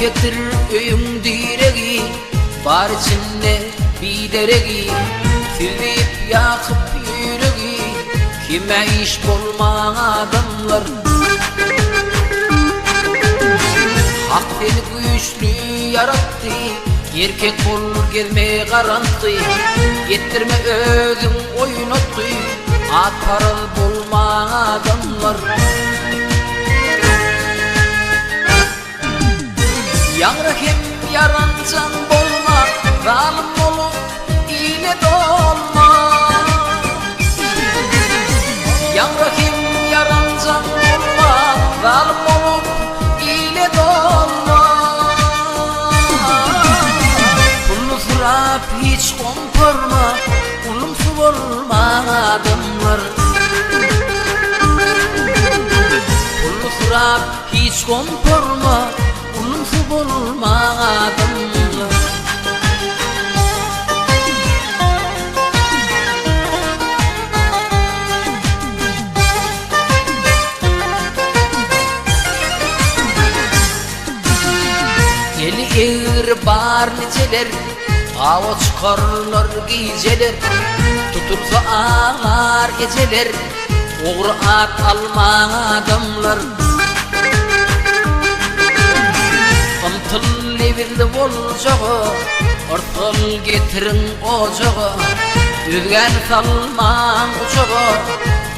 Getir öyüm direği var içinde bir dereği Sürüyüp yakıp yüreği kime iş bulma adamlar. Hak beni güçlü yarattı, erkek olur gelme garanti. Yettirme özüm oyun ottu, at paralı bulma adamlar. Yanrak hem yarancan bolma, zalim olup ile dolma. Yanrak hem yarancan bolma, zalim olup ile dolma. Pullu sırap hiç komporma, ulumsu olma adamlar. Pullu sırap hiç komporma, ulumsu olma adamlar. Eli eğir bar niceler, hava çıkarlar geceler. Tutulsa ağlar geceler, oğru at alma adamlar. Amtıl levirli olacağı, ortal getirin ocağı. Özgen salman uçağı,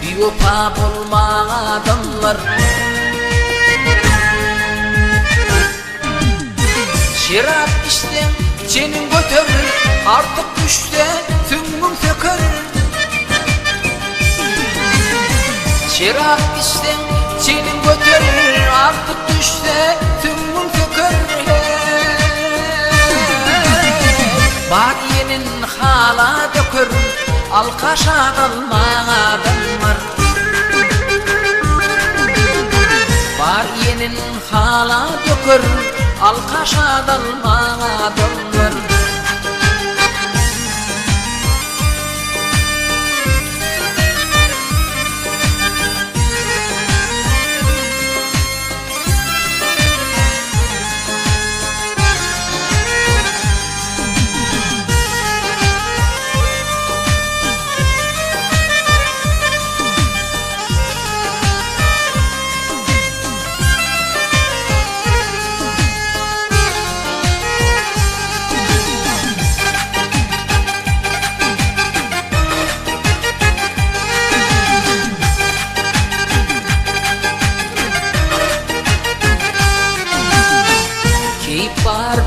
bir opa bulma adamlar. Şirap içten çenin götürür, artık düşte tümüm sökür. Şirap içten çenin götürür, artık düşte tümüm sökür. Badiyenin hala dökür, alkaşa kalma adamlar. Badiyenin hala dökür, alkaşa dalma adamlar.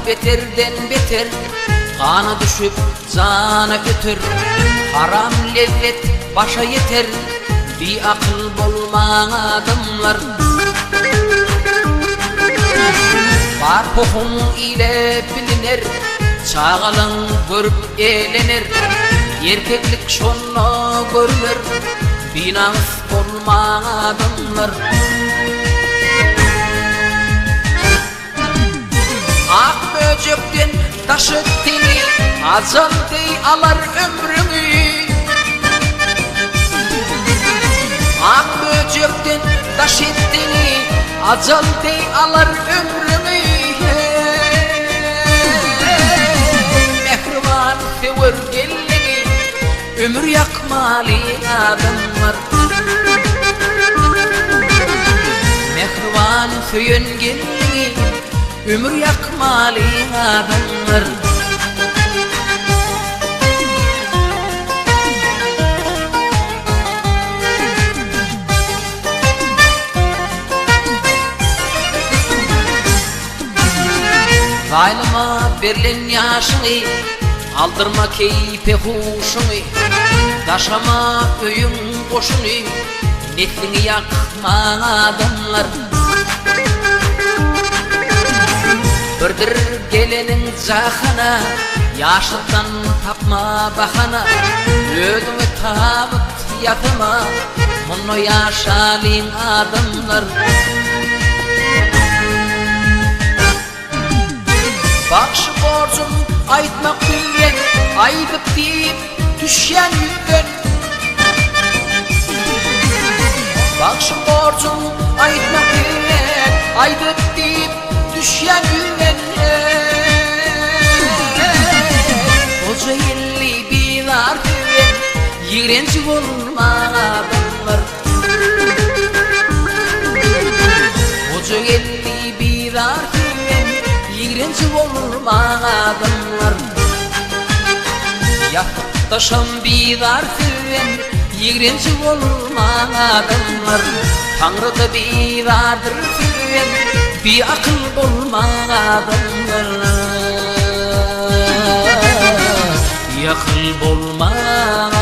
Beterden beter, kana düşüp cana götür. Haram lezzet başa yeter, bir akıl bulma adamlar. Var pohum ile bilinir, çağalın görüp eğlenir. Erkeklik şonna görünür, binans bulma adamlar. Ak böcekten taş ettiğini, azal dey alar ömrümü. Ak böcekten taş ettiğini, azal dey alar ömrümü. Mehriban sever gelini, ömür yakmalı adamlar. Mehriban söyün gelini, ömür yakmalı adamlar. Gaylıma verilen yaşını, aldırma keyfe huşunu. Taşama öyün boşunu, neslini yakma adamlar. Birdir gelenin cahana, yaşlıktan tapma bahana. Ödümü tabıt yapma, bunu yaşalın adamlar. Bakşı borcum aytmak bilyen, aydıp deyip düşen yüzden. Bakşı borcum aytmak bilyen, aydıp deyip düşen yüzden. Koca elli bir artık, yirenci olma adam. bolmaganlar. Yaktaşan bizar süven yigrençi bolmaganlar. Tanrıda bizardır süven bir akıl bolmaganlar. Yakıl bolmaganlar.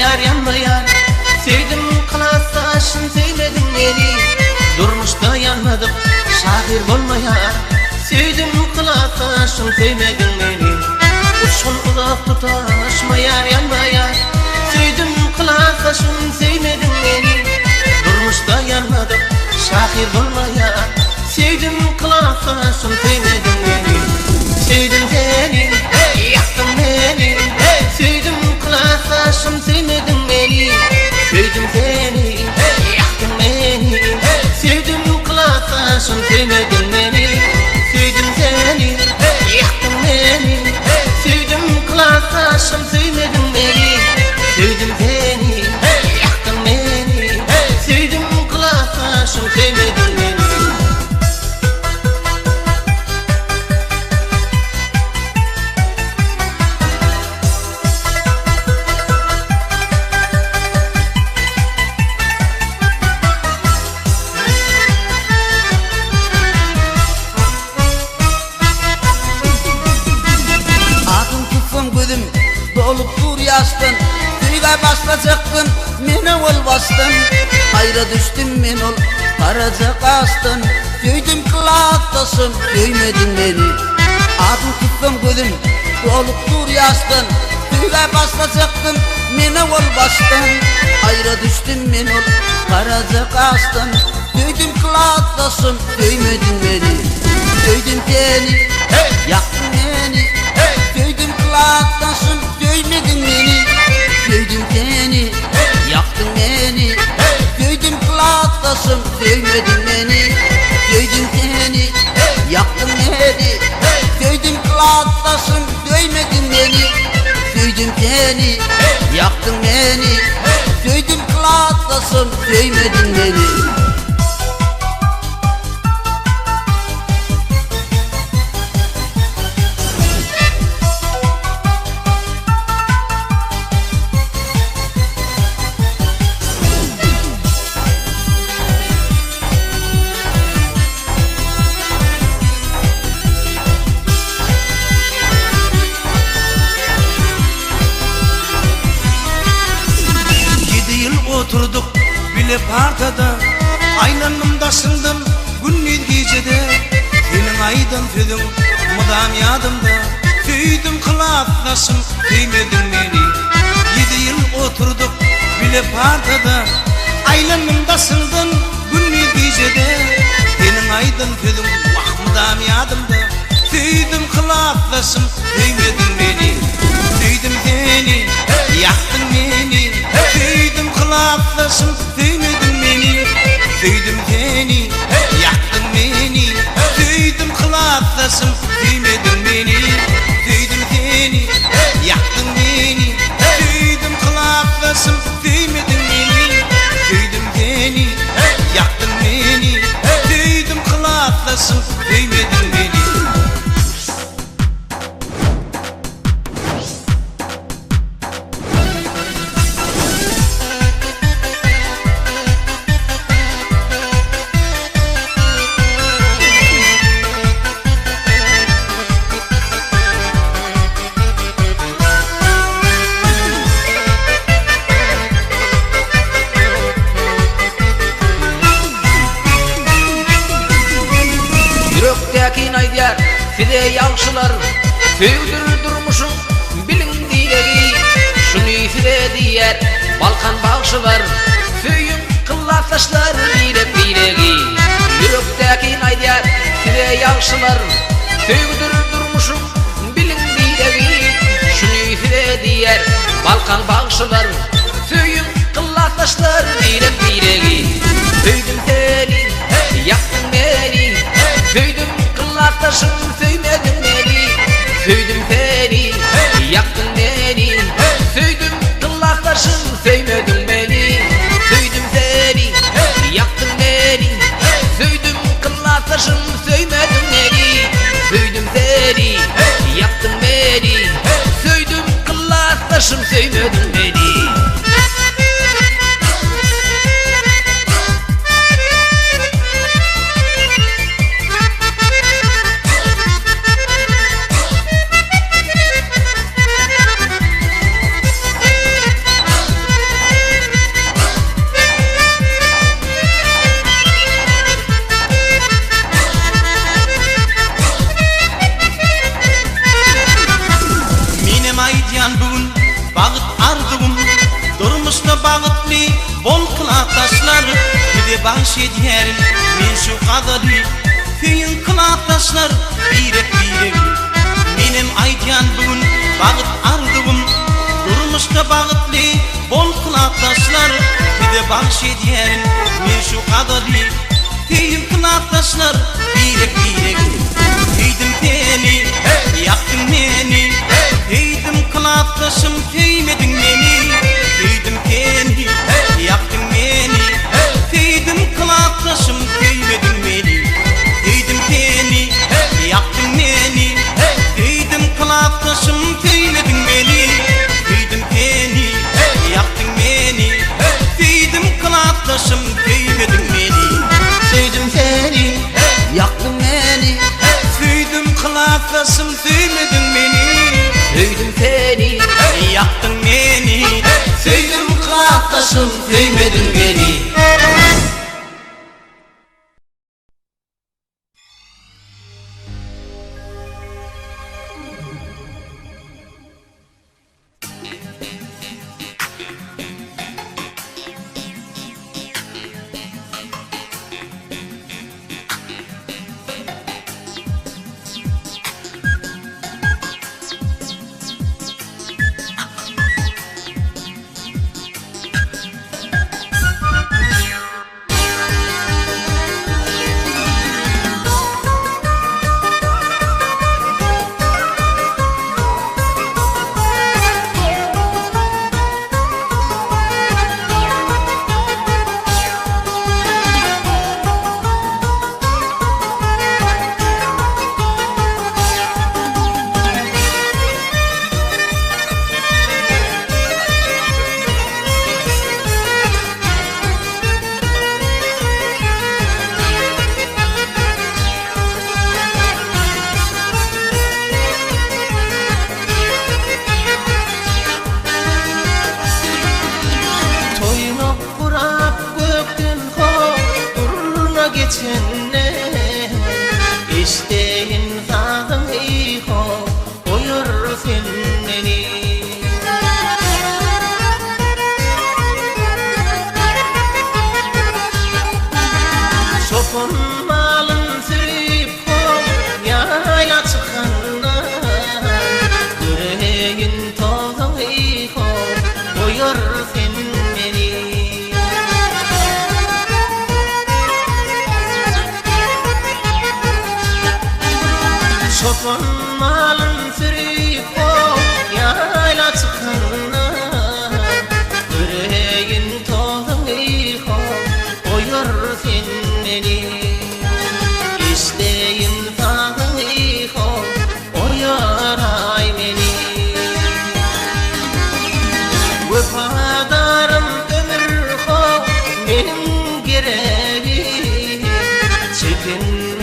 Yar yanmayan sevdim kılasaşın sevmedin beni. Durmuşta yanmadım şahir olmayan sevdim kılasaşın sevmedin beni. Uçun uzak tutaşma yar yanmayan sevdim kılasaşın sevmedin beni. Durmuşta yanmadım şahir olmayan sevdim kılasaşın sevmedin beni. Sevdim seni yaktın beni sevdim kılasaşım sevmedin beni. Sevdim seni yaktın beni sevdim kılasaşım sevmedin beni. Sevdim seni yaktın beni sevdim kılasaşım sevmedin beni. Sevdim seni yaktın beni sevdim kılasaşım sevmedin beni. Dolup dur yaştın, Tüyga başlayacaktın, mene ol bastın. Hayra düştüm men ol, karaca kastın. Tüydüm kılaktasın, tüymedin beni. Adın tuttum gözüm, dolup dur yaştın, Tüyga başlayacaktın, mene ol bastın. Hayra düştüm men ol, karaca kastın. Tüydüm kılaktasın, tüymedin beni. Tüydüm seni, yaktın beni. Tüydüm kılaktasın, tüymedin beni. Tüydüm seni, yaktın beni. Tüydüm kılaktasın, tüymedin beni. Tüydüm seni, yaktın beni. Tüydüm kılaktasın, tüymedin beni. Tüydüm seni, yaktın beni. Tüydüm kılaktasın, tüymedin beni. Oturduk bile partada, aynanımda sındım gündüz gecede. Senin aydın tüdün mudam yadımda, tüydüm kılaflasım tüymedin beni. 7 yıl oturduk bile partada, aynanımda sındım gündüz gecede. Senin aydın tüdün mudam yadımda, tüydüm kılaflasım tüymedin beni. Tüydüm seni, yaktın beni. Tüydüm kılaflasım tüymedin beni. Tüydüm seni, yaktın beni. Tüydüm kılaflasım tüymedin beni. Tüydüm seni, yaktın beni. Tüydüm kılaflasım tüymedin beni. Tüydüm seni, yaktın beni. Tüydüm kılaflasım tüymedin beni. Fide yağışılar Söğdür durmuşum bilin dilegi Şunu fide diyer Balkan bağışılar Söyün kıllar taşlar birek biregi Yürektekin aydiyar Fide yağışılar Söğdür durmuşum bilin dilegi Şunu fide diyer Balkan bağışılar Söyün kıllar taşlar birek biregi Söydüm seni Yaktın beni Söydüm kıllar taşım söymedin beni Söydüm seni Yaktın beni Söydüm kıllar taşım söymedin beni Söydüm seni Yaktın beni Söydüm kıllar taşım söymedin beni Söydüm seni Yaktın beni Söydüm kıllar taşım söymedin beni Bağıt ardığım Durmuşla bağıtlı Bol kılak taşlar Bir de baş ediyerim Men şu kadarı Köyün kılak taşlar Birek birek Benim aydiyan bugün Bağıt ardığım Durmuşla bağıtlı Bol kılak taşlar Bir de baş ediyerim Men şu kadarı Köyün kılak taşlar Birek birek Heydim seni Yaktın beni Heydim kılak taşım Teymedin beni Heydim seni Yaktın beni Heydim kılak taşım Teymedin beni Heydim seni Yaktın beni Heydim kılak taşım Teymedin beni Heydim seni Yaktın beni Heydim kılak taşım Teymedin beni Söydüm seni Yaktın beni Söydüm kılak taşım Teymedin beni Söydüm seni Yaktın beni Söydüm kılak taşım Söymedin beni İsteyin sağın iko Koyur seni Sopun malın sürüp Yaya çıkanlar Yüreğin tozun iko Koyur seni Sopun malın sürüp Yayla çıkanlar Yüreğin tozun iko Koyur seni İsteyin sağın iko Koyur ay beni Vefadarım ömür ko Benim gereğim Çekin